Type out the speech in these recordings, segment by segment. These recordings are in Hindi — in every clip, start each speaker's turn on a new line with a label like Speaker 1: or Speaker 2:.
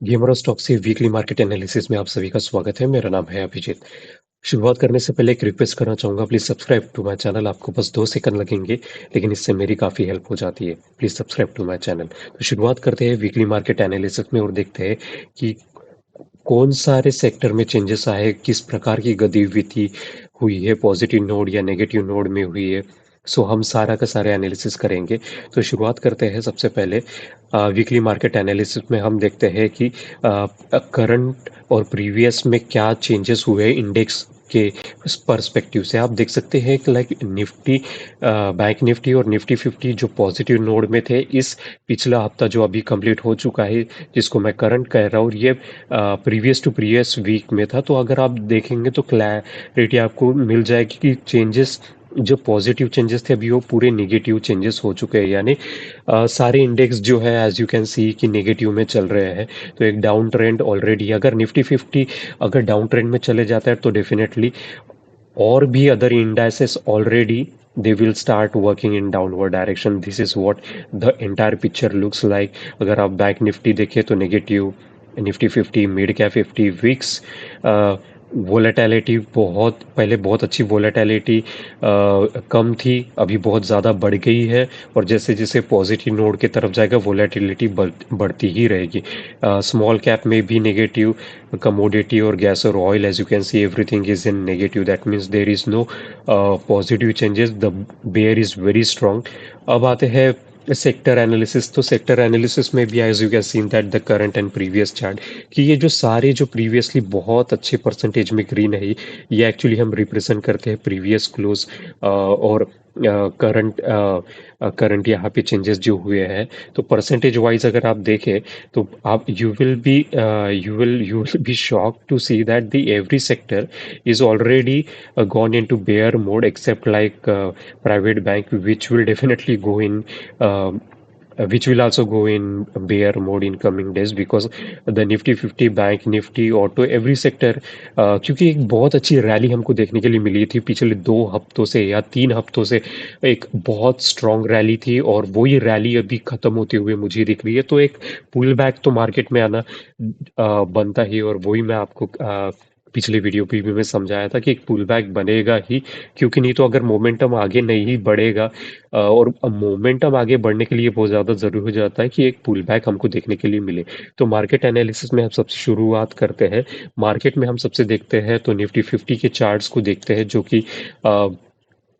Speaker 1: गेमर और स्टॉक से वीकली मार्केट एनालिसिस में आप सभी का स्वागत है। मेरा नाम है अभिजीत। शुरुआत करने से पहले एक रिक्वेस्ट करना चाहूँगा, please subscribe to my channel. आपको बस 2 सेकंड लगेंगे, लेकिन इससे मेरी काफ़ी हेल्प हो जाती है। Please subscribe to my channel. तो शुरुआत करते हैं वीकली मार्केट एनालिसिस में और देखते हैं कि कौन सारे सेक्टर में चेंजेस आए, किस प्रकार की गतिविधि हुई है, पॉजिटिव नोड या नेगेटिव नोड में हुई है। सो हम सारा का सारा एनालिसिस करेंगे। तो शुरुआत करते हैं सबसे पहले वीकली मार्केट एनालिसिस में हम देखते हैं कि करंट और प्रीवियस में क्या चेंजेस हुए इंडेक्स के पर्सपेक्टिव से। आप देख सकते हैं कि लाइक निफ्टी, बैंक निफ्टी और निफ्टी 50 जो पॉजिटिव नोड में थे, इस पिछला हफ्ता जो अभी कंप्लीट हो चुका है, जिसको मैं करंट कह रहा हूँ, ये प्रीवियस टू प्रीवियस वीक में था। तो अगर आप देखेंगे तो क्लैरिटी आपको मिल जाएगी कि चेंजेस जो पॉजिटिव चेंजेस थे अभी वो पूरे नेगेटिव चेंजेस हो चुके हैं। यानी सारे इंडेक्स जो है एज यू कैन सी कि नेगेटिव में चल रहे हैं। तो एक डाउन ट्रेंड ऑलरेडी, अगर निफ्टी 50 अगर डाउन ट्रेंड में चले जाता है तो डेफिनेटली और भी other indices already they will start working in downward direction. This is what the entire picture looks like. अगर आप बैंक निफ्टी देखें तो negative, Nifty 50, mid cap 50, VIX volatility बहुत पहले बहुत अच्छी वोलेटिलिटी कम थी, अभी बहुत ज़्यादा बढ़ गई है। और जैसे जैसे पॉजिटिव नोड की तरफ जाएगा वोलेटिलिटी बढ़ती ही रहेगी। स्मॉल कैप में भी negative, commodity or gas or oil, as you can see, everything is in negative. That means there is no positive changes. The bear is very strong. अब आते हैं सेक्टर एनालिसिस। तो सेक्टर एनालिसिस में भी as you can seen that the current and previous chart कि ये जो सारे जो प्रीवियसली बहुत अच्छे परसेंटेज में ग्रीन है, ये एक्चुअली हम रिप्रेजेंट करते हैं प्रीवियस क्लोज और करंट करंट यहाँ पे चेंजेस जो हुए हैं। तो परसेंटेज वाइज अगर आप देखें तो आप you will be shocked to see that the every sector is already gone into bear mode except like private bank, which will definitely go in which will also go in bear mode in coming days because the Nifty 50, bank Nifty, auto, every sector, क्योंकि एक बहुत अच्छी रैली हमको देखने के लिए मिली थी पिछले 2 हफ्तों से या 3 हफ्तों से। एक बहुत स्ट्रांग रैली थी और वो ये रैली अभी खत्म होते हुए मुझे दिख रही है। तो एक पुल बैक तो मार्केट में आना बनता ही, और वही मैं आपको पिछले वीडियो पे भी मैं समझाया था कि एक पुल बैक बनेगा ही, क्योंकि नहीं तो अगर मोमेंटम आगे नहीं बढ़ेगा और मोमेंटम आगे बढ़ने के लिए बहुत ज़्यादा ज़रूरी हो जाता है कि एक पुल बैक हमको देखने के लिए मिले। तो मार्केट एनालिसिस में हम सबसे शुरुआत करते हैं। मार्केट में हम सबसे देखते हैं तो निफ्टी 50 के चार्ट्स को देखते हैं, जो कि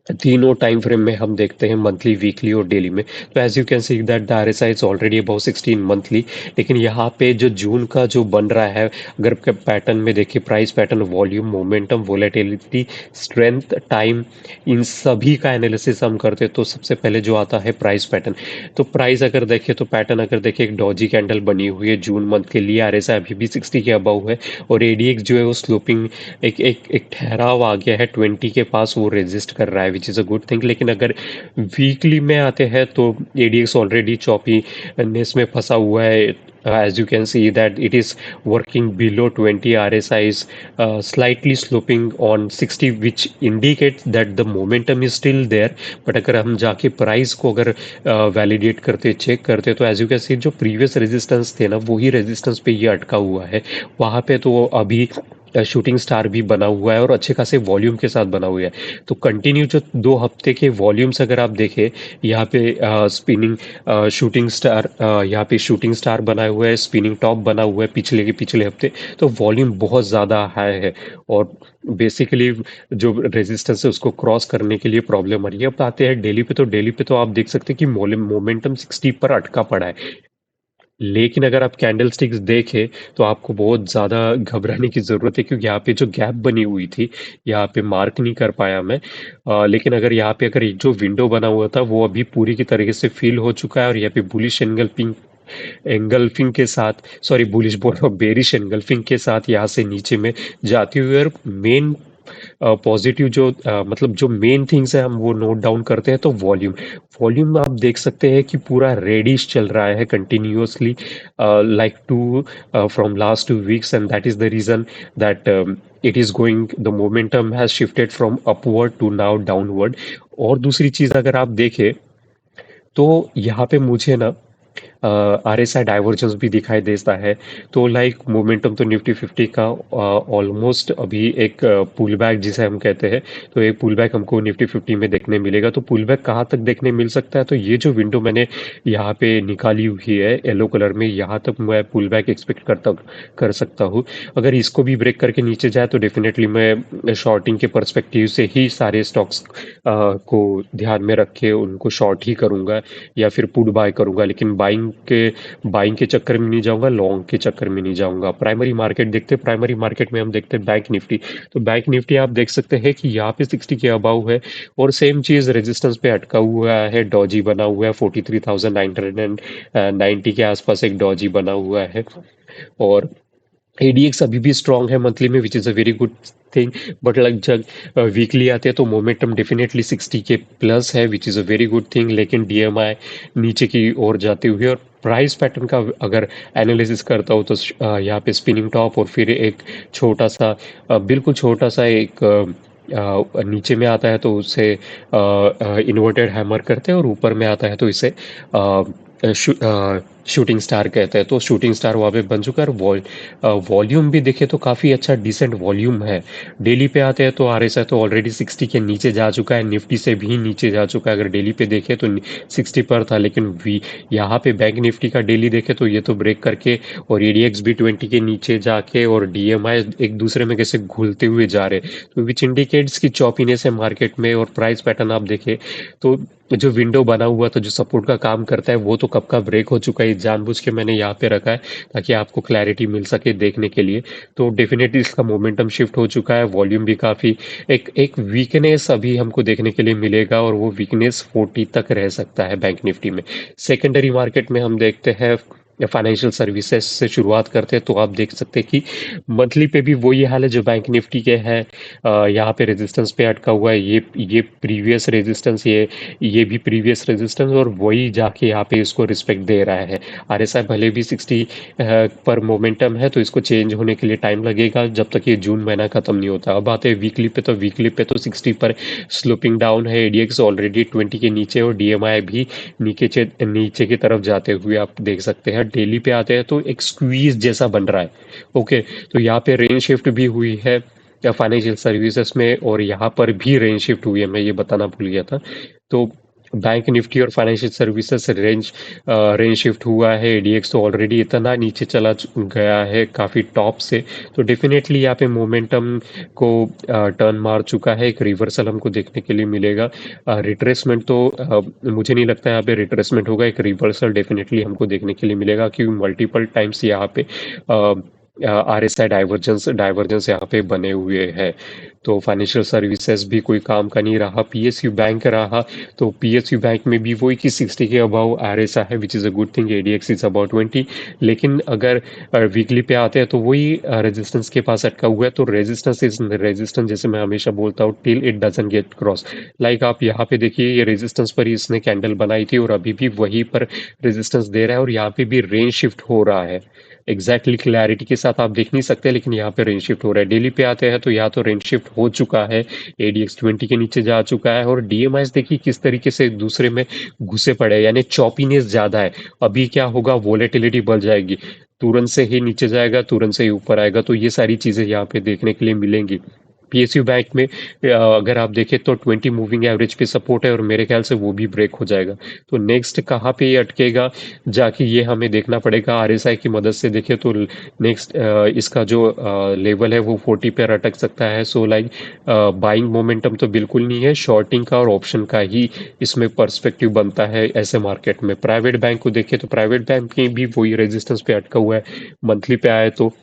Speaker 1: तीनों टाइम फ्रेम में हम देखते हैं, मंथली, वीकली और डेली में। तो as you can see that the RSI is already about 16 monthly, लेकिन यहाँ पे जो जून का जो बन रहा है, अगर पैटर्न में देखिए, price pattern, volume, momentum, volatility, strength, time, इन सभी का एनालिसिस हम करते हैं। तो सबसे पहले जो आता है प्राइस पैटर्न। तो प्राइस अगर देखें तो पैटर्न अगर देखें, एक डॉजी कैंडल बनी हुई है जून मंथ के लिए, आरएसआई अभी भी 60 के अबव है और एडीएक्स जो है वो स्लोपिंग, एक एक एक ठहराव आ गया है 20 के पास, वो रेजिस्ट कर रहा है, which is a good thing. लेकिन अगर वीकली में आते हैं तो एडीएक्स ऑलरेडी चौपीनेस में फंसा हुआ है। As you can see that it is working below 20, RSI is slightly sloping on 60, which indicates that the momentum is still there. But अगर हम जाके प्राइस को अगर वैलिडेट करते, चेक करते, तो एज यू कैन सी जो प्रीवियस रेजिस्टेंस थे ना, वही रेजिस्टेंस पे ये अटका हुआ है। वहाँ पे तो अभी शूटिंग स्टार भी बना हुआ है और अच्छे खासे वॉल्यूम के साथ बना हुआ है। तो कंटिन्यू जो 2 हफ्ते के वॉल्यूम्स अगर आप देखें, यहाँ पे स्पिनिंग शूटिंग स्टार, यहाँ पे शूटिंग स्टार बना हुआ है, स्पिनिंग टॉप बना हुआ है पिछले के पिछले हफ्ते। तो वॉल्यूम बहुत ज़्यादा हाई है और बेसिकली जो रेजिस्टेंस है उसको क्रॉस करने के लिए प्रॉब्लम आ रही है। अब आते हैं डेली पे। तो डेली पे तो आप देख सकते हैं कि मोमेंटम 60 पर अटका पड़ा है। लेकिन अगर आप कैंडल स्टिक्स देखें तो आपको बहुत ज़्यादा घबराने की ज़रूरत है, क्योंकि यहाँ पे जो गैप बनी हुई थी, यहाँ पे मार्क नहीं कर पाया मैं। लेकिन अगर यहाँ पे अगर एक जो विंडो बना हुआ था वो अभी पूरी की तरीके से फिल हो चुका है और यहाँ पे बुलिश एंगल्फिंग के साथ, सॉरी बुलिश बोल रहा हूँ, बेरिश एंगल्फिंग के साथ यहाँ से नीचे में जाती हुई। और मेन पॉजिटिव जो मतलब जो मेन थिंग्स है हम वो नोट डाउन करते हैं। तो वॉल्यूम, वॉल्यूम आप देख सकते हैं कि पूरा रेडिश चल रहा है continuously, like to from last 2 weeks, and that is the reason that it is going, the momentum has shifted from upward to now downward. और दूसरी चीज अगर आप देखें तो यहाँ पे मुझे ना RSI डाइवर्जेंस भी दिखाई देता है। तो लाइक मोमेंटम तो निफ्टी 50 का ऑलमोस्ट अभी एक पुल बैक जिसे हम कहते हैं, तो एक पुल बैक हमको निफ्टी 50 में देखने मिलेगा। तो पुल बैक कहाँ तक देखने मिल सकता है, तो ये जो विंडो मैंने यहाँ पे निकाली हुई है येलो कलर में, यहाँ तक मैं पुल बैक एक्सपेक्ट कर सकता हूँ। अगर इसको भी ब्रेक करके नीचे जाए तो डेफिनेटली मैं शॉर्टिंग के पर्सपेक्टिव से ही सारे स्टॉक्स को ध्यान में रख के उनको शॉर्ट ही करूंगा या फिर पुट बाय करूंगा, लेकिन बाइंग के चक्कर में नहीं जाऊंगा, लॉन्ग के चक्कर में नहीं जाऊंगा। प्राइमरी मार्केट देखते हैं, प्राइमरी मार्केट में हम देखते हैं बैंक निफ्टी। तो बैंक निफ्टी आप देख सकते हैं कि यहाँ पे 60 के अबाउ है और सेम चीज रेजिस्टेंस पे अटका हुआ है, डॉजी बना हुआ है 43,990 के आसपास एक डॉजी बना हुआ है। और एडीएक्स अभी भी स्ट्रांग है मंथली में, which is a very good thing. But like जब वीकली आते हैं तो मोमेंटम डेफिनेटली 60 के प्लस है, which is a very good thing. लेकिन डीएमआई नीचे की ओर जाते हुए और प्राइस पैटर्न का अगर एनालिसिस करता हूँ तो यहाँ पे स्पिनिंग टॉप और फिर एक छोटा सा बिल्कुल छोटा सा एक नीचे में आता है तो उसे इन्वर्टेड हैमर करते हैं, और ऊपर में आता है तो इसे शूटिंग स्टार कहते हैं। तो शूटिंग स्टार वहाँ पे बन चुका है। वॉल्यूम भी देखे तो काफ़ी अच्छा डिसेंट वॉल्यूम है। डेली पे आते हैं तो आरएसआई तो ऑलरेडी 60 के नीचे जा चुका है, निफ्टी से भी नीचे जा चुका है। अगर डेली पे देखे तो 60 पर था, लेकिन वी यहाँ पे बैंक निफ्टी का डेली देखे तो ये तो ब्रेक करके और एडीएक्स भी 20 के नीचे जाके और डीएमआई एक दूसरे में कैसे घुलते हुए जा रहे, तो विच इंडिकेट्स की चॉपीनेस है मार्केट में। और प्राइस पैटर्न आप देखे तो जो विंडो बना हुआ था जो सपोर्ट का काम करता है वो तो कब का ब्रेक हो चुका है। जानबूझ के मैंने यहाँ पे रखा है ताकि आपको क्लैरिटी मिल सके देखने के लिए। तो डेफिनेटली इसका मोमेंटम शिफ्ट हो चुका है, वॉल्यूम भी काफ़ी एक एक वीकनेस अभी हमको देखने के लिए मिलेगा और वो वीकनेस 40 तक रह सकता है बैंक निफ्टी में। सेकेंडरी मार्केट में हम देखते हैं फाइनेंशियल सर्विसेज से शुरुआत करते हैं तो आप देख सकते हैं कि मंथली पे भी वही हाल है जो बैंक निफ्टी के है। यहाँ पे रेजिस्टेंस पे अटका हुआ है, ये प्रीवियस रेजिस्टेंस, ये भी प्रीवियस रेजिस्टेंस और वही जाके यहाँ पे इसको रिस्पेक्ट दे रहा है। आरएसआई भले भी 60 पर मोमेंटम है तो इसको चेंज होने के लिए टाइम लगेगा जब तक ये जून महीना खत्म नहीं होता। अब आते हैं वीकली पे, तो वीकली पे तो 60 पर स्लोपिंग डाउन है, एडीएक्स ऑलरेडी 20 के नीचे और डीएमआई भी नीचे की तरफ जाते हुए आप देख सकते हैं। डेली पे आते हैं तो एक स्क्वीज जैसा बन रहा है। ओके, तो यहाँ पे रेंज शिफ्ट भी हुई है या फाइनेंशियल सर्विसेज में, और यहाँ पर भी रेंज शिफ्ट हुई है, मैं ये बताना भूल गया था। तो बैंक निफ्टी और फाइनेंशियल सर्विसेज रेंज शिफ्ट हुआ है। एडीएक्स तो ऑलरेडी इतना नीचे चला गया है काफ़ी टॉप से, तो डेफिनेटली यहाँ पे मोमेंटम को टर्न मार चुका है, एक रिवर्सल हमको देखने के लिए मिलेगा। रिट्रेसमेंट तो मुझे नहीं लगता यहाँ पे रिट्रेसमेंट होगा, एक रिवर्सल डेफिनेटली हमको देखने के लिए मिलेगा क्योंकि मल्टीपल टाइम्स यहाँ पे आरएसआई डाइवर्जेंस यहाँ पे बने हुए हैं। तो फाइनेंशियल सर्विसेज भी कोई काम का नहीं रहा, पीएसयू बैंक रहा। तो पीएसयू बैंक में भी वही कि 60 के अबाउ आरएसआई है, which is a good thing. ADX is about 20। लेकिन अगर वीकली पे आते हैं तो वही रेजिस्टेंस के पास अटका हुआ है। तो रेजिस्टेंस इज रेजिस्टेंस, जैसे मैं हमेशा बोलता हूँ, till it doesn't get cross. Like आप यहाँ पे देखिए, ये रेजिस्टेंस पर ही इसने कैंडल बनाई थी और अभी भी वहीं पर रेजिस्टेंस दे रहा है और यहाँ पे भी रेंज शिफ्ट हो रहा है। एग्जैक्टली क्लैरिटी के साथ आप देख नहीं सकते, लेकिन यहाँ पे रेंज शिफ्ट हो रहा है। डेली पे आते हैं तो यहाँ तो रेंज शिफ्ट हो चुका है, एडीएक्स 20 के नीचे जा चुका है और डीएमआई देखिए किस तरीके से एक दूसरे में घुसे पड़े हैं, यानी चॉपीनेस ज्यादा है। अभी क्या होगा, वोलेटिलिटी बढ़ जाएगी, तुरंत से ही नीचे जाएगा, तुरंत से ही ऊपर आएगा। तो ये सारी चीजें यहाँ पे देखने के लिए मिलेंगी। पीएसयू बैंक में अगर आप देखें तो 20 मूविंग एवरेज पे सपोर्ट है और मेरे ख्याल से वो भी ब्रेक हो जाएगा। तो नेक्स्ट कहाँ पे ये अटकेगा जाके, ये हमें देखना पड़ेगा। आरएसआई की मदद से देखें तो नेक्स्ट इसका जो लेवल है वो 40 पे अटक सकता है। सो लाइक बाइंग मोमेंटम तो बिल्कुल नहीं है, शॉर्टिंग का और ऑप्शन का ही इसमें पर्सपेक्टिव बनता है ऐसे मार्केट में। प्राइवेट बैंक को देखें तो प्राइवेट बैंक में भी वही रेजिस्टेंस पे अटका हुआ है। मंथली पे आए तो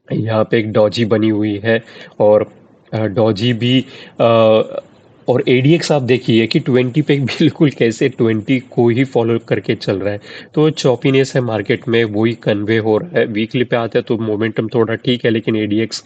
Speaker 1: यहाँ पे एक डॉजी बनी हुई है और डॉजी भी और एडीएक्स आप देखिए कि 20 पे बिल्कुल कैसे 20 को ही फॉलो करके चल रहा है। तो चॉपीनेस है मार्केट में, वही कन्वे हो रहा है। वीकली पे आता है तो मोमेंटम थोड़ा ठीक है, लेकिन एडीएक्स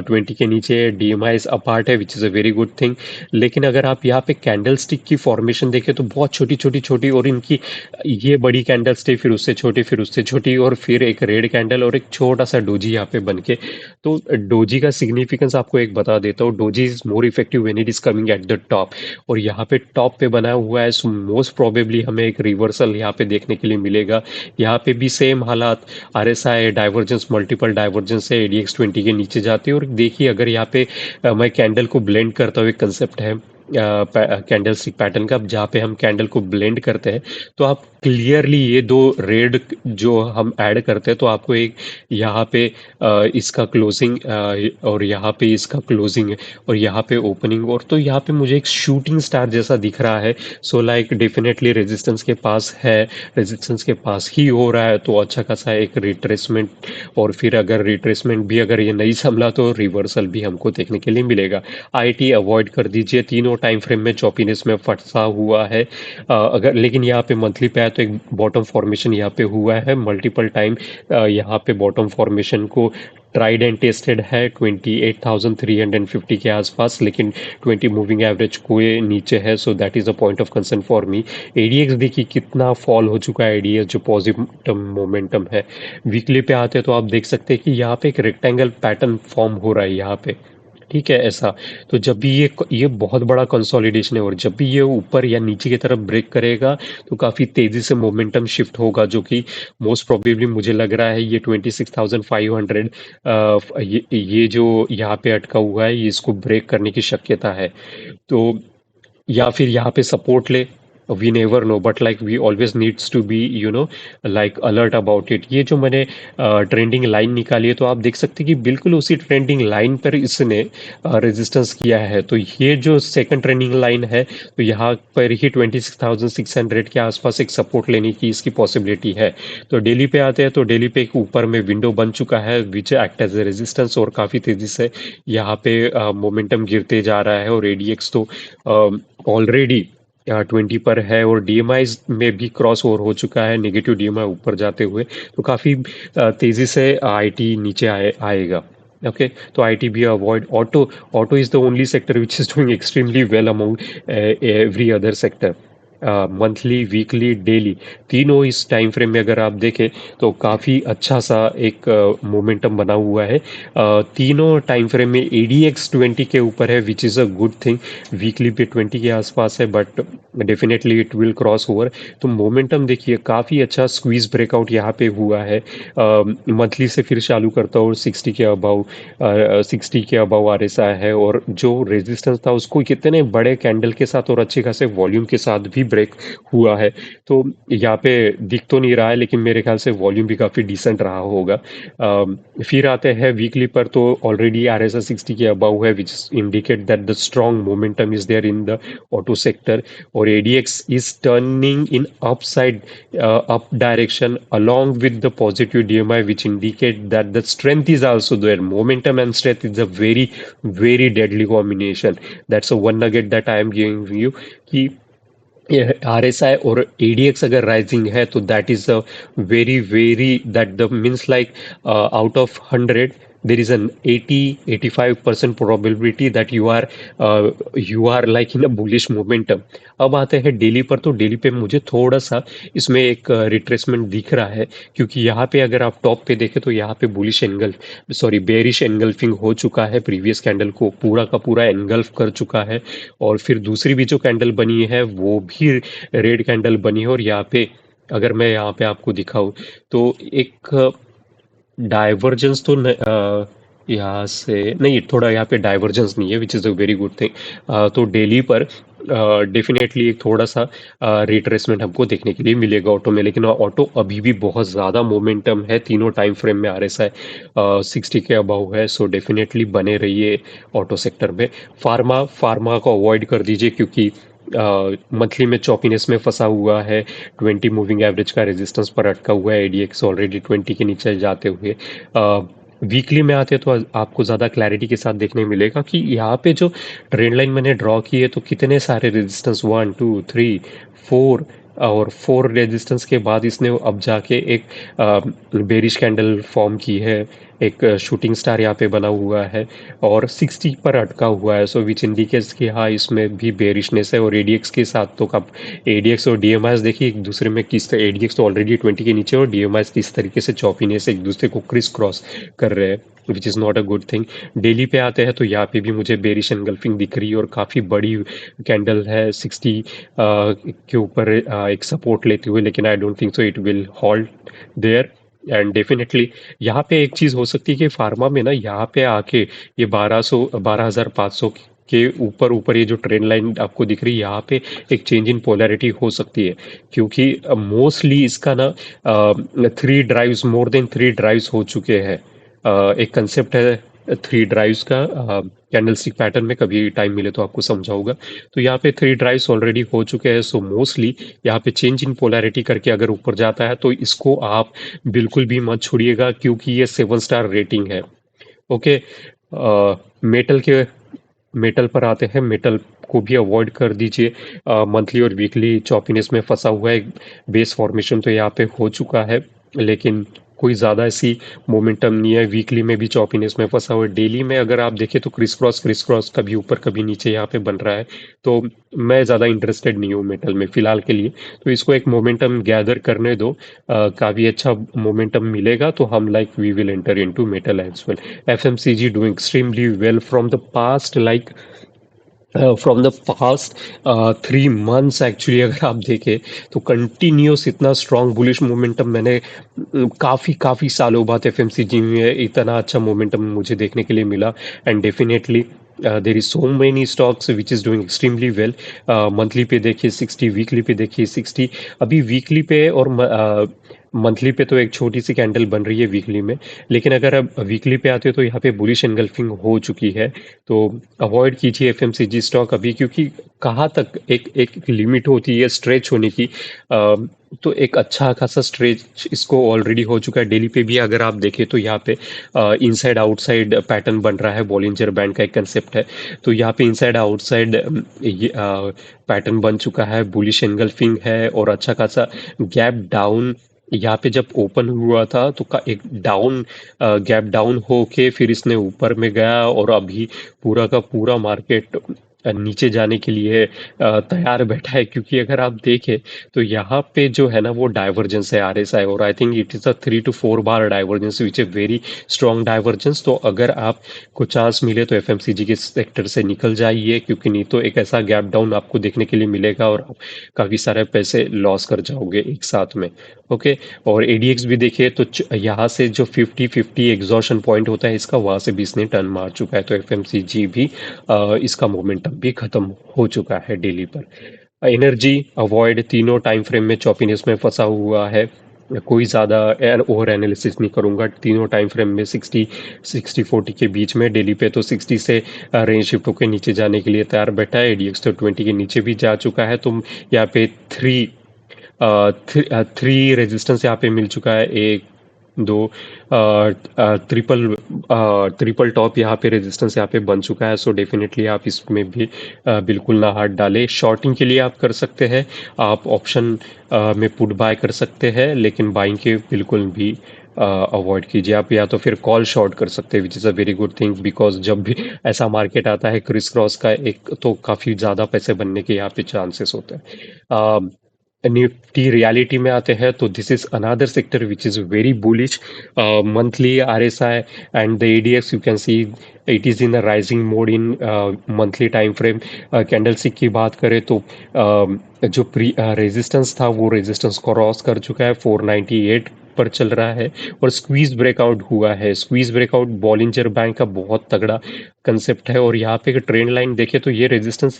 Speaker 1: 20 के नीचे, डीएमआई अपार्ट है, which is a very good thing. लेकिन अगर आप यहाँ पे कैंडल स्टिक की फॉर्मेशन देखें तो बहुत छोटी छोटी छोटी, और इनकी ये बड़ी कैंडल स्टिक, फिर उससे छोटी, फिर उससे छोटी, और फिर एक रेड कैंडल और एक छोटा सा डोजी यहाँ पे बन के। तो डोजी का सिग्निफिकेंस आपको एक बता देता हूँ, doji is more effective when it is coming at at the top, और यहाँ पे टॉप पे बना हुआ है, सो मोस्ट प्रोबेबली हमें एक रिवर्सल यहाँ पे देखने के लिए मिलेगा। यहाँ पे भी सेम हालात, आरएसआई डाइवर्जेंस, मल्टीपल डाइवर्जेंस है, एडीएक्स 20 के नीचे जाती है। और देखिए अगर यहाँ पे मैं कैंडल को ब्लेंड करता हुए कंसेप्ट है कैंडल स्टिक पैटर्न का, जहाँ पे हम कैंडल को ब्लेंड करते हैं, तो आप क्लियरली ये दो रेड जो हम ऐड करते हैं, तो आपको एक यहाँ पे इसका क्लोजिंग और यहाँ पे इसका क्लोजिंग और यहाँ पे ओपनिंग, और तो यहाँ पे मुझे एक शूटिंग स्टार जैसा दिख रहा है। सो लाइक डेफिनेटली रेजिस्टेंस के पास है, रेजिस्टेंस के पास ही हो रहा है, तो अच्छा खासा एक रिट्रेसमेंट, और फिर अगर रिट्रेसमेंट भी अगर ये नहीं संभला तो रिवर्सल भी हमको देखने के लिए मिलेगा। आईटी अवॉइड कर दीजिए, तीनों टाइम फ्रेम में चॉपीनेस में फंसा हुआ है। अगर लेकिन यहाँ पे मंथली पे आए तो एक बॉटम फॉर्मेशन यहाँ पे हुआ है मल्टीपल टाइम। यहाँ पे बॉटम फॉर्मेशन को ट्राइड एंड टेस्टेड है 28,350 के आसपास, लेकिन 20 मूविंग एवरेज को नीचे है, so that is a point of concern for me. ADX देखिए कितना फॉल हो चुका है, एडीएक्स जो पॉजिटिव मोमेंटम है। वीकली पे आते हैं तो आप देख सकते हैं कि यहाँ पे एक रेक्टेंगल पैटर्न फॉर्म हो रहा है यहाँ पे, ठीक है ऐसा। तो जब भी ये बहुत बड़ा कंसोलिडेशन है, और जब भी ये ऊपर या नीचे की तरफ ब्रेक करेगा तो काफ़ी तेज़ी से मोमेंटम शिफ्ट होगा, जो कि मोस्ट प्रोबेबली मुझे लग रहा है ये 26,500 ये जो यहाँ पे अटका हुआ है, ये इसको ब्रेक करने की शक्यता है। तो या फिर यहाँ पे सपोर्ट ले, we never know, but like we always needs to be like alert about it. ये जो मैंने ट्रेंडिंग लाइन निकाली है, तो आप देख सकते हैं कि बिल्कुल उसी ट्रेंडिंग लाइन पर इसने रेजिस्टेंस किया है। तो ये जो सेकंड ट्रेंडिंग लाइन है, तो यहाँ पर ही 26,600 के आसपास एक सपोर्ट लेने की इसकी पॉसिबिलिटी है। तो डेली पे आते हैं, तो डेली पे एक ऊपर में विंडो बन चुका है which act as a resistance, और काफ़ी तेज़ी से यहाँ पे मोमेंटम गिरते जा रहा है, और एडीएक्स तो ऑलरेडी 20 पर है, और डीएमआई में भी क्रॉस ओवर हो चुका है, नेगेटिव डीएमआई ऊपर जाते हुए। तो काफ़ी तेज़ी से आईटी नीचे आएगा। ओके, तो आईटी भी avoid. Auto, auto is the only sector which is doing extremely well among every other sector. Monthly, weekly, daily, तीनों इस टाइम फ्रेम में अगर आप देखें तो काफ़ी अच्छा सा एक मोमेंटम बना हुआ है। तीनों टाइम फ्रेम में ADX 20 के ऊपर है, which is a good thing. Weekly पे 20 के आसपास है, but definitely it will cross over. तो मोमेंटम देखिए काफ़ी अच्छा स्क्वीज ब्रेकआउट यहाँ पे हुआ है। मंथली से फिर चालू करता हूँ 60 के अबाउ, 60 के अबाउ RSI है, और जो रेजिस्टेंस था उसको कितने बड़े कैंडल के साथ और अच्छे खासे वॉल्यूम के साथ भी ब्रेक हुआ है। तो यहाँ पे दिख तो नहीं रहा है, लेकिन मेरे ख्याल से वॉल्यूम भी काफ़ी डिसेंट रहा होगा। फिर आते हैं वीकली पर, तो ऑलरेडी RSI 60 के अबाउ है, which indicate that the strong momentum is there in the auto sector, और ADX is turning in upside up direction along with the positive DMI, which indicate that the strength is also there. Momentum and strength is a very very deadly combination. That's a one nugget that I am giving you कि RSI और ADX अगर राइजिंग है, तो that is a very very, that the means like out of 100 there is an 80-85% probability that you are like in a bullish momentum. अब आते हैं डेली पर, तो डेली पे मुझे थोड़ा सा इसमें एक रिट्रेसमेंट दिख रहा है, क्योंकि यहाँ पे अगर आप टॉप पे देखें तो यहाँ पे bullish angle, sorry bearish engulfing हो चुका है, प्रीवियस कैंडल को पूरा का पूरा एनगल्फ कर चुका है, और फिर दूसरी भी जो कैंडल बनी है वो भी रेड कैंडल बनी है। और यहाँ पे अगर मैं यहाँ पे आपको दिखाऊं तो एक डाइवर्जेंस तो यहाँ से नहीं, थोड़ा यहाँ पे डाइवर्जेंस नहीं है, which is a very good thing. तो डेली पर डेफिनेटली एक थोड़ा सा रिट्रेसमेंट हमको देखने के लिए मिलेगा ऑटो में, लेकिन ऑटो अभी भी बहुत ज़्यादा मोमेंटम है, तीनों टाइम फ्रेम में RSI 60 के अबाउ है, सो डेफिनेटली बने रहिए ऑटो सेक्टर में। फार्मा को अवॉइड कर दीजिए, क्योंकि मंथली में चॉपीनेस में फंसा हुआ है, 20 मूविंग एवरेज का रेजिस्टेंस पर अटका हुआ है, ADX ऑलरेडी 20 के नीचे जाते हुए। वीकली में आते हैं तो आपको ज़्यादा क्लैरिटी के साथ देखने मिलेगा कि यहाँ पे जो ट्रेंड लाइन मैंने ड्रॉ की है, तो कितने सारे रेजिस्टेंस, 1 2 3 4, और 4 रेजिस्टेंस के बाद इसने अब जाके एक बेरिश कैंडल फॉर्म की है, एक शूटिंग स्टार यहाँ पे बना हुआ है, और 60 पर अटका हुआ है, सो विच इंडिकेट्स कि हाँ इसमें भी बेरिशनेस है। और ADX के साथ तो कब ADX और DMI देखिए एक दूसरे में किस तरह, ADX तो ऑलरेडी 20 के नीचे और DMI किस तरीके से चौपीने से एक दूसरे को क्रिस क्रॉस कर रहे हैं। Which is not a good thing. Daily पे आते हैं तो यहाँ पे भी मुझे बेरिश एनगल्फिंग दिख रही है और काफ़ी बड़ी कैंडल है 60 के ऊपर एक सपोर्ट लेते हुए, लेकिन I don't think so it will halt there. And definitely यहाँ पे एक चीज़ हो सकती है कि फार्मा में ना यहाँ पे आके ये 12,500 के ऊपर ऊपर ये जो ट्रेंड लाइन आपको दिख रही है यहाँ पे एक चेंज इन पोलैरिटी हो सकती है, क्योंकि मोस्टली इसका ना 3 ड्राइव्स, मोर देन 3 ड्राइव्स हो चुके हैं। एक कंसेप्ट है 3 ड्राइव्स का, कैंडल स्टिक पैटर्न में कभी टाइम मिले तो आपको समझाऊंगा। तो यहाँ पे 3 ड्राइव्स ऑलरेडी हो चुके हैं, सो मोस्टली यहाँ पे चेंज इन पोलैरिटी करके अगर ऊपर जाता है तो इसको आप बिल्कुल भी मत छोड़िएगा, क्योंकि ये 7 स्टार रेटिंग है। ओके। मेटल के मेटल पर आते हैं। मेटल को भी अवॉइड कर दीजिए। मंथली और वीकली चॉपीनेस में फंसा हुआ है। बेस फॉर्मेशन तो यहाँ पे हो चुका है, लेकिन कोई ज़्यादा ऐसी मोमेंटम नहीं है। वीकली में भी चॉपीनेस में फंसा हुआ है। डेली में अगर आप देखें तो क्रिस क्रॉस कभी ऊपर कभी नीचे यहाँ पे बन रहा है। तो मैं ज़्यादा इंटरेस्टेड नहीं हूँ मेटल में फ़िलहाल के लिए। तो इसको एक मोमेंटम गैदर करने दो। काफ़ी अच्छा मोमेंटम मिलेगा तो हम like we will enter into metal as well. FMCG doing extremely well from the past, like from the past 3 months actually अगर आप देखें तो कंटिन्यूस इतना स्ट्रॉन्ग बुलिश मोमेंटम मैंने काफ़ी सालों बाद एफएमसीजी में इतना अच्छा मोमेंटम मुझे देखने के लिए मिला। And definitely there is so many stocks which is doing extremely well. Monthly पे देखिए 60, वीकली पे देखिए 60। अभी वीकली पे और मंथली पे तो एक छोटी सी कैंडल बन रही है वीकली में, लेकिन अगर आप वीकली पे आते हो तो यहाँ पे बुलिश एंगल्फिंग हो चुकी है। तो अवॉइड कीजिए एफएमसीजी स्टॉक अभी, क्योंकि कहाँ तक एक एक लिमिट होती है स्ट्रेच होने की। तो एक अच्छा खासा स्ट्रेच इसको ऑलरेडी हो चुका है। डेली पे भी अगर आप देखें तो यहाँ पे इनसाइड आउटसाइड पैटर्न बन रहा है। बॉलिंजर बैंड का एक कंसेप्ट है, तो यहाँ पे इनसाइड आउटसाइड ये पैटर्न बन चुका है। बुलिश एंगल्फिंग है और अच्छा खासा गैप डाउन यहाँ पे जब ओपन हुआ था तो का एक डाउन गैप डाउन होके फिर इसने ऊपर में गया, और अभी पूरा का पूरा मार्केट नीचे जाने के लिए तैयार बैठा है। क्योंकि अगर आप देखें तो यहाँ पे जो है ना वो डाइवर्जेंस है आरएसआई, और I think it is a 3 to 4 bar divergence which a very strong divergence. तो अगर आप को चांस मिले तो एफएमसीजी के सेक्टर से निकल जाइए, क्योंकि नहीं तो एक ऐसा गैप डाउन आपको देखने के लिए मिलेगा और आप काफ़ी सारे पैसे लॉस कर जाओगे एक साथ में। ओके। और एडीएक्स भी देखिए तो यहाँ से जो 50-50 एग्जॉशन पॉइंट होता है इसका, वहाँ से भी इसने टर्न मार चुका है। तो एफएमसीजी भी इसका मोमेंटम भी खत्म हो चुका है डेली पर। एनर्जी अवॉइड, तीनों टाइम फ्रेम में चॉपीनेस में फंसा हुआ है। कोई ज़्यादा ओवर एनालिसिस नहीं करूंगा। तीनों टाइम फ्रेम में 60-40 के बीच में, डेली पे तो 60 से रेंज शिफ्ट होकर नीचे जाने के लिए तैयार बैठा है। एडीएक्स तो 20 के नीचे भी जा चुका है। तो यहाँ पे थ्री रेजिस्टेंस यहाँ पे मिल चुका है। एक, दो, ट्रिपल टॉप यहाँ पे रेजिस्टेंस यहाँ पे बन चुका है। सो डेफिनेटली आप इसमें भी बिल्कुल ना हाथ डालें। शॉर्टिंग के लिए आप कर सकते हैं, आप ऑप्शन में पुट बाय कर सकते हैं, लेकिन बाइंग के बिल्कुल भी अवॉइड कीजिए। आप या तो फिर कॉल शॉर्ट कर सकते हैं, which is a very good thing, because जब भी ऐसा मार्केट आता है क्रिस क्रॉस का एक, तो काफ़ी ज़्यादा पैसे बनने के यहाँ पे चांसेस होते हैं। निफ्टी रियलिटी में आते हैं तो this is another sector which is very bullish. Monthly RSI and the ADX you can see it is in a rising mode in monthly time frame. Candlestick की बात करें तो जो प्री रेजिस्टेंस था वो रेजिस्टेंस क्रॉस कर चुका है, 498 पर चल रहा है, और स्क्वीज ब्रेकआउट हुआ है। स्क्वीज ब्रेकआउट बॉलिंजर बैंक का बहुत तगड़ा कंसेप्ट है। और यहाँ पे ट्रेंड लाइन देखे तो ये रेजिस्टेंस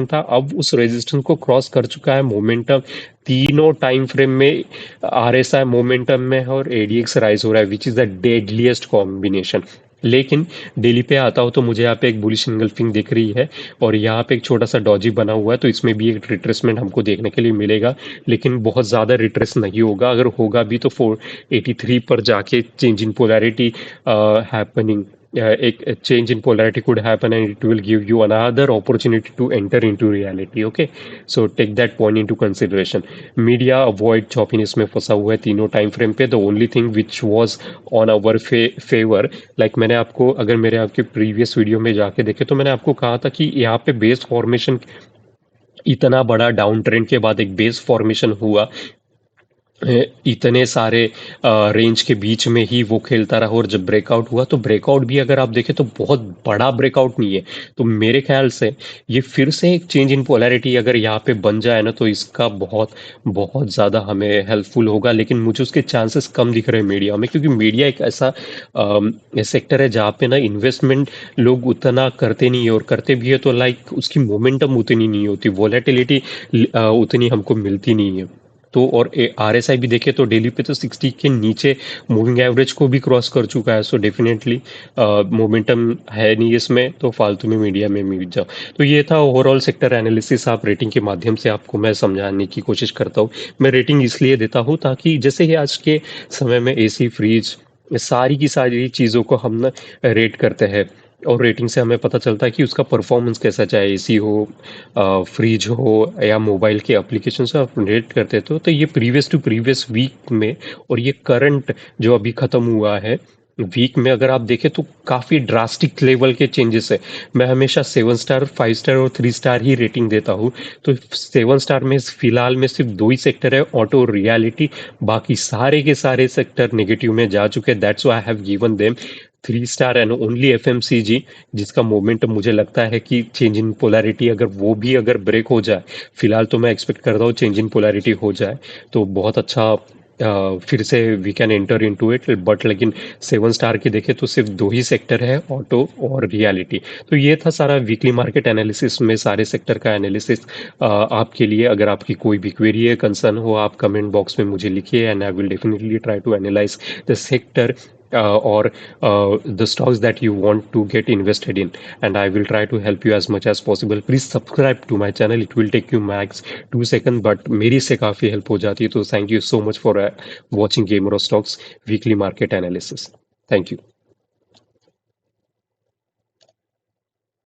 Speaker 1: था, अब उस रेजिस्टेंस को क्रॉस कर चुका है। मोमेंटम तीनों टाइम फ्रेम में आरएसआई मोमेंटम में है और एडीएक्स राइज हो रहा है, which is the deadliest combination. लेकिन डेली पे आता हो तो मुझे यहाँ पे एक बुलिश एंगल्फिंग दिख रही है, और यहाँ पे एक छोटा सा डॉजी बना हुआ है, तो इसमें भी एक रिट्रेसमेंट हमको देखने के लिए मिलेगा। लेकिन बहुत ज़्यादा रिट्रेस नहीं होगा, अगर होगा भी तो 483 पर जाके चेंज इन पोलैरिटी हैपनिंग, एक change in polarity could happen and it will give you another opportunity to enter into reality. Okay, so take that point into consideration. Media avoid choppiness में फंसा हुआ है तीनों टाइम फ्रेम पे। the only thing which was on our favor, like मैंने आपको, अगर मेरे आपके प्रीवियस वीडियो में जाके देखे तो मैंने आपको कहा था कि यहाँ पे बेस फॉर्मेशन, इतना बड़ा डाउन ट्रेंड के बाद एक बेस फॉर्मेशन हुआ इतने सारे रेंज के बीच में ही वो खेलता रहा और जब ब्रेकआउट हुआ तो ब्रेकआउट भी अगर आप देखें तो बहुत बड़ा ब्रेकआउट नहीं है। तो मेरे ख्याल से ये फिर से एक चेंज इन पोलैरिटी अगर यहाँ पे बन जाए ना तो इसका बहुत बहुत ज़्यादा हमें हेल्पफुल होगा, लेकिन मुझे उसके चांसेस कम दिख रहे हैं मीडिया में, क्योंकि मीडिया एक ऐसा सेक्टर है जहाँ पे ना इन्वेस्टमेंट लोग उतना करते नहीं है, और करते भी है तो लाइक उसकी मोमेंटम उतनी नहीं होती, वोलेटिलिटी उतनी हमको मिलती नहीं है। तो और आरएसआई भी देखे तो डेली पे तो 60 के नीचे मूविंग एवरेज को भी क्रॉस कर चुका है। सो डेफिनेटली मोमेंटम है नहीं इसमें, तो फालतू में मीडिया में मिल जाओ। तो ये था ओवरऑल सेक्टर एनालिसिस। आप रेटिंग के माध्यम से आपको मैं समझाने की कोशिश करता हूँ। मैं रेटिंग इसलिए देता हूँ ताकि जैसे ही आज के समय में एसी फ्रिज सारी की सारी चीज़ों को हम ना रेट करते हैं, और रेटिंग से हमें पता चलता है कि उसका परफॉर्मेंस कैसा, चाहे एसी हो, फ्रिज हो या मोबाइल के एप्लीकेशन से आप रेट करते तो ये प्रीवियस टू प्रीवियस वीक में और ये करंट जो अभी खत्म हुआ है वीक में अगर आप देखें तो काफ़ी ड्रास्टिक लेवल के चेंजेस है। मैं हमेशा 7 स्टार 5 स्टार और 3 स्टार ही रेटिंग देता हूँ। तो 7 स्टार में फिलहाल में सिर्फ दो ही सेक्टर है, ऑटो और रियलिटी। बाकी सारे के सारे सेक्टर नेगेटिव में जा चुके हैं। That's why I have given them 3 star and only FMCG, जिसका मोमेंट मुझे लगता है कि चेंज इन पोलैरिटी अगर वो भी अगर ब्रेक हो जाए, फिलहाल तो मैं एक्सपेक्ट करता हूँ चेंज इन पोलैरिटी हो जाए तो बहुत अच्छा फिर से we can enter into it. But लेकिन 7 स्टार की देखें तो सिर्फ दो ही सेक्टर है, ऑटो और रियलिटी। तो ये था सारा वीकली मार्केट एनालिसिस में सारे सेक्टर का एनालिसिस आपके लिए। अगर आपकी कोई भी क्वेरी है, कंसर्न हो, आप कमेंट बॉक्स में मुझे लिखिए and I will definitely try to analyse the sector or the stocks that you want to get invested in, and I will try to help you as much as possible. Please subscribe to my channel. It will take you max 2 seconds, but मेरी इससे काफ़ी हेल्प हो जाती है। तो thank you so much for watching Gamer of Stocks weekly market analysis. Thank you.